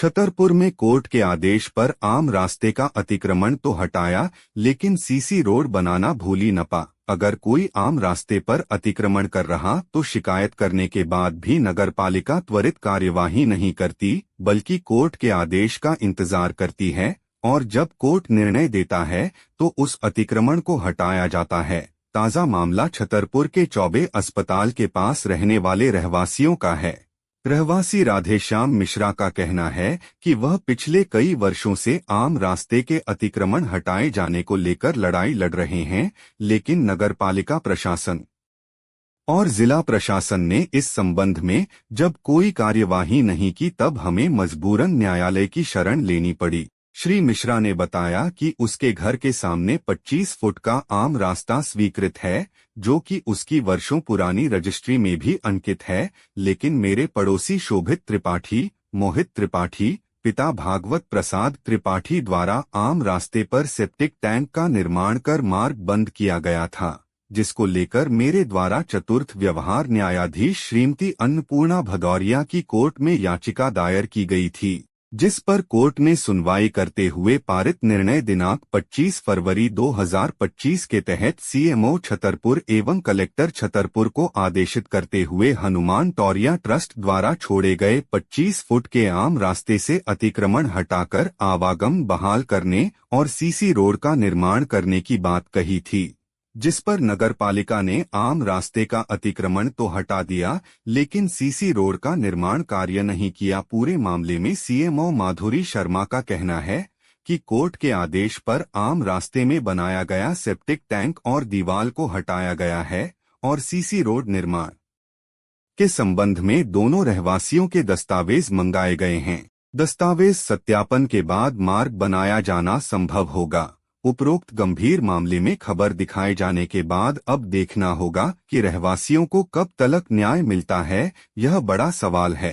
छतरपुर में कोर्ट के आदेश पर आम रास्ते का अतिक्रमण तो हटाया, लेकिन सीसी रोड बनाना भूली नपा। अगर कोई आम रास्ते पर अतिक्रमण कर रहा तो शिकायत करने के बाद भी नगरपालिका त्वरित कार्यवाही नहीं करती, बल्कि कोर्ट के आदेश का इंतजार करती है और जब कोर्ट निर्णय देता है तो उस अतिक्रमण को हटाया जाता है। ताज़ा मामला छतरपुर के चौबे अस्पताल के पास रहने वाले रहवासियों का है। रहवासी राधेश्याम मिश्रा का कहना है कि वह पिछले कई वर्षों से आम रास्ते के अतिक्रमण हटाए जाने को लेकर लड़ाई लड़ रहे हैं, लेकिन नगरपालिका प्रशासन और जिला प्रशासन ने इस संबंध में जब कोई कार्यवाही नहीं की तब हमें मजबूरन न्यायालय की शरण लेनी पड़ी। श्री मिश्रा ने बताया कि उसके घर के सामने 25 फुट का आम रास्ता स्वीकृत है, जो कि उसकी वर्षों पुरानी रजिस्ट्री में भी अंकित है, लेकिन मेरे पड़ोसी शोभित त्रिपाठी, मोहित त्रिपाठी, पिता भागवत प्रसाद त्रिपाठी द्वारा आम रास्ते पर सेप्टिक टैंक का निर्माण कर मार्ग बंद किया गया था, जिसको लेकर मेरे द्वारा चतुर्थ व्यवहार न्यायाधीश श्रीमती अन्नपूर्णा भदौरिया की कोर्ट में याचिका दायर की गई थी, जिस पर कोर्ट ने सुनवाई करते हुए पारित निर्णय दिनांक 25 फरवरी 2025 के तहत सीएमओ छतरपुर एवं कलेक्टर छतरपुर को आदेशित करते हुए हनुमान टॉरिया ट्रस्ट द्वारा छोड़े गए 25 फुट के आम रास्ते से अतिक्रमण हटाकर आवागम बहाल करने और सीसी रोड का निर्माण करने की बात कही थी, जिस पर नगरपालिका ने आम रास्ते का अतिक्रमण तो हटा दिया, लेकिन सीसी रोड का निर्माण कार्य नहीं किया। पूरे मामले में सीएमओ माधुरी शर्मा का कहना है कि कोर्ट के आदेश पर आम रास्ते में बनाया गया सेप्टिक टैंक और दीवार को हटाया गया है और सीसी रोड निर्माण के संबंध में दोनों रहवासियों के दस्तावेज मंगाए गए हैं। दस्तावेज सत्यापन के बाद मार्ग बनाया जाना संभव होगा। उपरोक्त गंभीर मामले में खबर दिखाए जाने के बाद अब देखना होगा कि रहवासियों को कब तलक न्याय मिलता है, यह बड़ा सवाल है।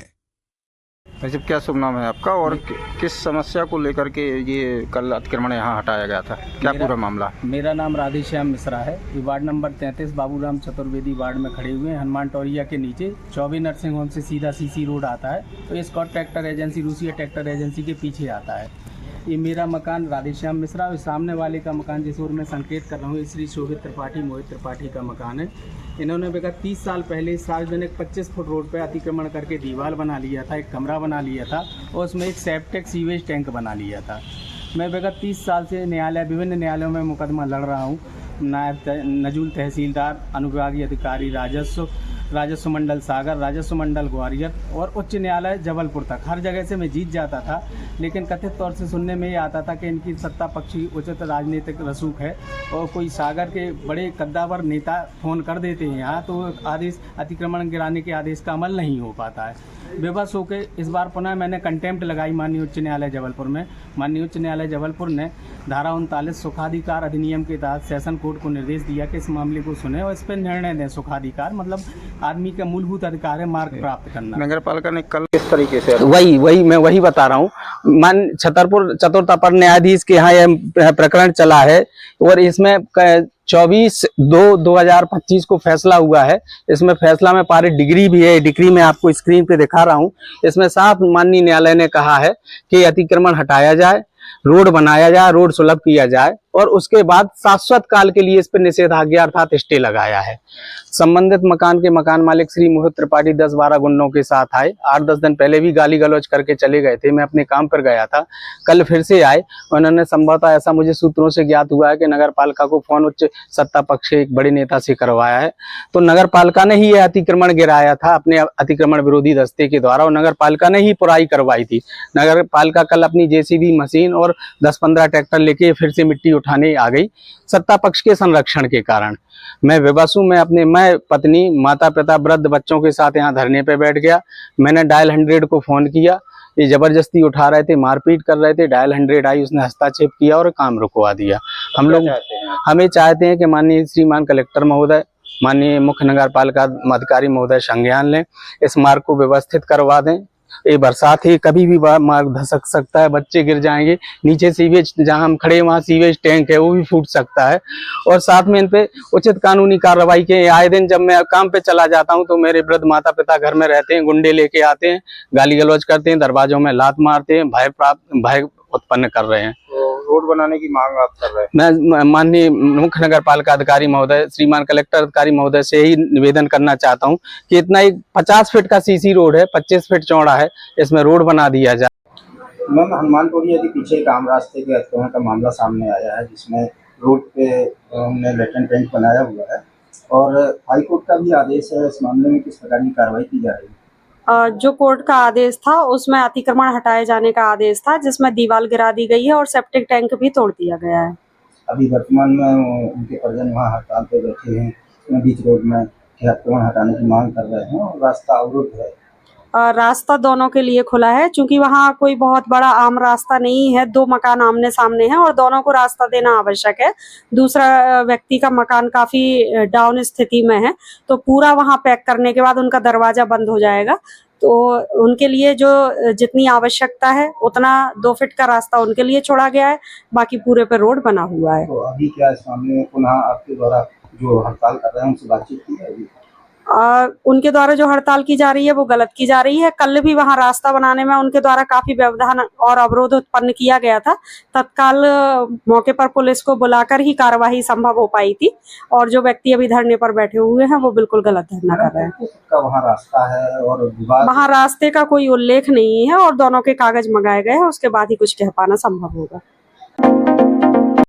वैसे क्या शुभ नाम है आपका और किस समस्या को लेकर के ये कल अतिक्रमण यहाँ हटाया गया था, क्या पूरा मामला? मेरा नाम राधेश्याम मिश्रा है। ये ward number 33 Baburam Chaturvedi ward में खड़े हुए हैं। हनुमान टॉरिया के नीचे चौबे नर्सिंग होम से सीधा सीसी रोड आता है, तो ये स्कॉट ट्रैक्टर एजेंसी, रूसिया ट्रैक्टर एजेंसी के पीछे आता है। ये मेरा मकान राधेश्याम मिश्रा और सामने वाले का मकान जिस ओर मैं संकेत कर रहा हूँ, श्री शोभित त्रिपाठी, मोहित त्रिपाठी का मकान है। इन्होंने विगत 30 साल पहले सार्वजनिक 25 फुट रोड पर अतिक्रमण करके दीवार बना लिया था, एक कमरा बना लिया था और उसमें एक सेप्टिक सीवेज टैंक बना लिया था। मैं विगत 30 साल से विभिन्न न्यायालयों में मुकदमा लड़ रहा हूँ। नायब नजूल तहसीलदार, अनुविभागीय अधिकारी राजस्व मंडल सागर, राजस्व मंडल ग्वालियर और उच्च न्यायालय जबलपुर तक हर जगह से मैं जीत जाता था, लेकिन कथित तौर से सुनने में ये आता था कि इनकी सत्ता पक्षी उचित राजनीतिक रसूख है और कोई सागर के बड़े कद्दावर नेता फ़ोन कर देते हैं यहाँ, तो आदेश अतिक्रमण गिराने के आदेश का अमल नहीं हो पाता है। बेबस होकर इस बार पुनः मैंने कंटेम्प्ट लगाई माननीय उच्च न्यायालय जबलपुर में। माननीय उच्च न्यायालय जबलपुर ने धारा 39 सुखाधिकार अधिनियम के तहत सेशन कोर्ट को निर्देश दिया कि इस मामले को सुने और इस पर निर्णय दें। सुखाधिकार मतलब आदमी का मूलभूत अधिकार है मार्ग प्राप्त करना। नगर पालिका ने कल किस तरीके से मैं वही बता रहा हूँ। मान छतरपुर चतुर्थ अपर न्यायाधीश के यहाँ यह प्रकरण चला है और इसमें 24/2/2025 को फैसला हुआ है। इसमें फैसला में पारित डिग्री भी है, डिग्री में आपको स्क्रीन पे दिखा रहा हूँ। इसमें साफ माननीय न्यायालय ने कहा है कि अतिक्रमण हटाया जाए, रोड बनाया जाए, रोड सुलभ किया जाए और उसके बाद शाश्वत काल के लिए इस पर निषेधाज्ञा अर्थात स्टे लगाया है। संबंधित मकान के मकान मालिक श्री मोहित त्रिपाठी 10-12 गुंडों के साथ आए। 8-10 दिन पहले भी गाली गलौज करके चले गए थे। मैं अपने काम पर गया था, कल फिर से आए। उन्होंने संभवतः, ऐसा मुझे सूत्रों से ज्ञात हुआ है कि नगर पालिका को फोन उच्च सत्ता पक्ष एक बड़े नेता से करवाया है, तो नगर पालिका ने ही यह अतिक्रमण गिराया था अपने अतिक्रमण विरोधी दस्ते के द्वारा और नगर पालिका ने ही पुराई करवाई थी। नगर पालिका कल अपनी जेसीबी मशीन और 10-15 ट्रैक्टर लेके फिर से मिट्टी उठाने आ गई सत्ता पक्ष के संरक्षण के कारण। मैं विवश हूँ। मैं पत्नी, माता पिता, वृद्ध बच्चों के साथ यहाँ धरने पे बैठ गया। मैंने डायल 100 को फोन किया, ये जबरदस्ती उठा रहे थे, मारपीट कर रहे थे। डायल 100 आई, उसने हस्तक्षेप किया और काम रुकवा दिया। हमें चाहते हैं कि माननीय श्रीमान कलेक्टर महोदय, माननीय मुख्य नगर पालिका अधिकारी महोदय संज्ञान लें, इस मार्ग को व्यवस्थित करवा दें ये बरसात है, कभी भी मार्ग धसक सकता है, बच्चे गिर जाएंगे। नीचे सीवेज जहां हम खड़े हैं वहां सीवेज टैंक है, वो भी फूट सकता है। और साथ में इन पे उचित कानूनी कार्रवाई के आए दिन जब मैं काम पे चला जाता हूं तो मेरे वृद्ध माता पिता घर में रहते हैं, गुंडे लेके आते हैं, गाली गलौज करते हैं, दरवाजों में लात मारते हैं, भय उत्पन्न कर रहे हैं। तो रोड बनाने की मांग आप कर रहे हैं? मैं माननीय मुख्य नगर पालिका अधिकारी महोदय, श्रीमान कलेक्टर अधिकारी महोदय से ही निवेदन करना चाहता हूं कि इतना एक 50 फीट का सीसी रोड है, 25 फीट चौड़ा है, इसमें रोड बना दिया जाए। मैम, हनुमान टोलिया के पीछे एक आम रास्ते के अतिक्रमण का मामला सामने आया है, जिसमें रोड पे हमने लेटेंट टैंक बनाया हुआ है और हाईकोर्ट का भी आदेश है। इस मामले में किस प्रकार की कार्रवाई की जा रही है? जो कोर्ट का आदेश था उसमें अतिक्रमण हटाए जाने का आदेश था, जिसमें दीवार गिरा दी गई है और सेप्टिक टैंक भी तोड़ दिया गया है। अभी वर्तमान में उनके परिजन वहाँ हड़ताल पे बैठे हैं बीच रोड में, अतिक्रमण हटाने की मांग कर रहे हैं और रास्ता अवरुद्ध है। रास्ता दोनों के लिए खुला है, क्योंकि वहाँ कोई बहुत बड़ा आम रास्ता नहीं है, 2 मकान आमने सामने हैं और दोनों को रास्ता देना आवश्यक है। दूसरा व्यक्ति का मकान काफी डाउन स्थिति में है, तो पूरा वहाँ पैक करने के बाद उनका दरवाजा बंद हो जाएगा। तो उनके लिए जो जितनी आवश्यकता है उतना 2 फीट का रास्ता उनके लिए छोड़ा गया है, बाकी पूरे पे रोड बना हुआ है। तो अभी क्या इस मामले में पुनः आपके द्वारा जो हड़ताल कर रहे हैं उनसे बातचीत की जाएगी? उनके द्वारा जो हड़ताल की जा रही है वो गलत की जा रही है। कल भी वहां रास्ता बनाने में उनके द्वारा काफी व्यवधान और अवरोध उत्पन्न किया गया था। तत्काल मौके पर पुलिस को बुलाकर ही कार्यवाही संभव हो पाई थी और जो व्यक्ति अभी धरने पर बैठे हुए हैं वो बिल्कुल गलत धरना कर रहे हैं। वहाँ रास्ता है और वहाँ रास्ते का कोई उल्लेख नहीं है और दोनों के कागज मंगाए गए हैं, उसके बाद ही कुछ कह पाना संभव होगा।